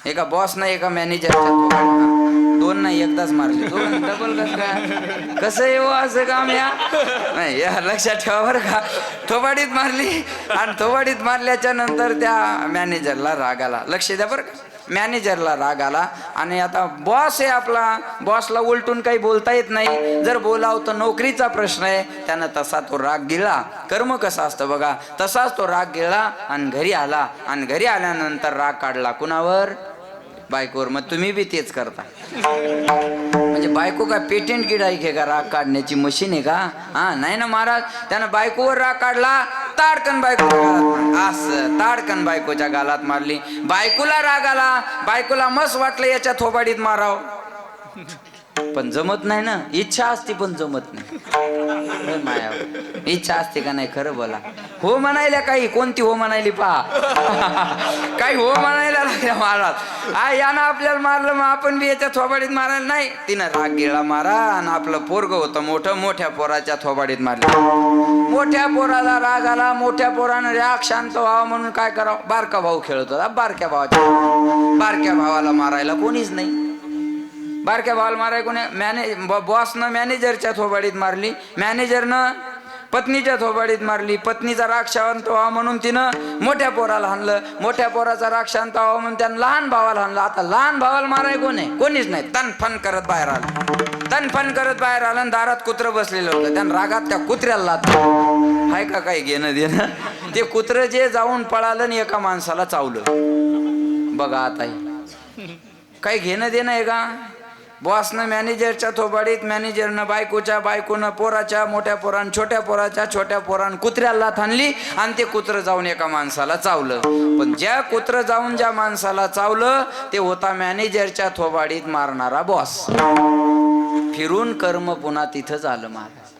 एका बॉस ना एका मॅनेजरच्या दोन नाही एकदाच मारले, दोन डबल कसं काय, कसं येऊ असं काम या नाही, या लक्षात ठेवा बरं का. थोबाडीत मारली आणि थोबाडीत मारल्याच्या नंतर त्या मॅनेजरला राग आला. लक्ष द्या बरं का, मॅनेजरला राग आला आणि आता बॉस आहे आपला, बॉसला उलटून काही बोलता येत नाही. जर बोलावं तर नोकरीचा प्रश्न आहे. त्यानं तसा तो राग गिळला. कर्म कसं असतं बघा, तसाच तो राग गिळला आणि घरी आला. आणि घरी आल्यानंतर राग काढला कुणावर? बायकोवर. मग तुम्ही बी तेच करता म्हणजे बायको काय पेटेंट गिराईक आहे का राग काढण्याची मशीन आहे का? हा नाही ना महाराज. त्यानं बायकोवर राग काढला, ताडकन बायकोच्या गालात, असं ताडकन बायकोच्या गालात मारली. बायकोला राग आला, बायकोला मस्त वाटलं याच्या थोबाडीत माराव, पण जमत नाही ना. इच्छा असते पण जमत नाही. माया इच्छा असते का नाही खरं बोला. हो म्हणायला काही, कोणती हो म्हणायली पहा काही हो म्हणायला लागल्या महाराज. हा यानं आपल्याला मारलं, मग आपण बी याच्या थोबाडीत मारायला नाही. तिनं राग गिळा मारा आणि आपलं पोरग होतं मोठं, मोठ्या पोराच्या थोबाडीत मारलं. मोठ्या पोराला राग आला. मोठ्या पोरानं राग शांत व्हावं म्हणून काय करावं, बारका भाऊ खेळत होता, बारक्या भावाला मारायला कोणीच नाही. बारक्या भावाला माराय कोणी, बॉसनं मॅनेजरच्या थोबाडीत मारली, मॅनेजरनं पत्नीच्या थोबाडीत मारली. पत्नीचा राग शांत व्हावा म्हणून तिनं मोठ्या पोराला हाणलं. मोठ्या पोराचा राग शांत व्हावा म्हणून त्यानं लहान भावाला हाणलं. आता लहान भावाला माराय कोण आहे? कोणीच नाही. तनफन करत बाहेर आलं, तनफन करत बाहेर आलं आणि दारात कुत्रं बसलेलं होतं. त्यानं रागात त्या कुत्र्याला लाथलं. हाय का काही घेणं देणं? ते कुत्रं जे जाऊन पळालं आणि एका माणसाला चावलं. बघा आता काही घेणं देणं आहे का? बॉसनं मॅनेजरच्या थोबाडीत, मॅनेजरनं बायकोच्या, बायकोनं पोराच्या, मोठ्या पोरान छोट्या पोराच्या, छोट्या पोरान कुत्र्याला थांबली आणि ते कुत्रं जाऊन एका माणसाला चावलं. पण ज्या कुत्रं जाऊन ज्या माणसाला चावलं ते होता मॅनेजरच्या थोबाडीत मारणारा बॉस. फिरून कर्म पुन्हा तिथंच आलं महाराज.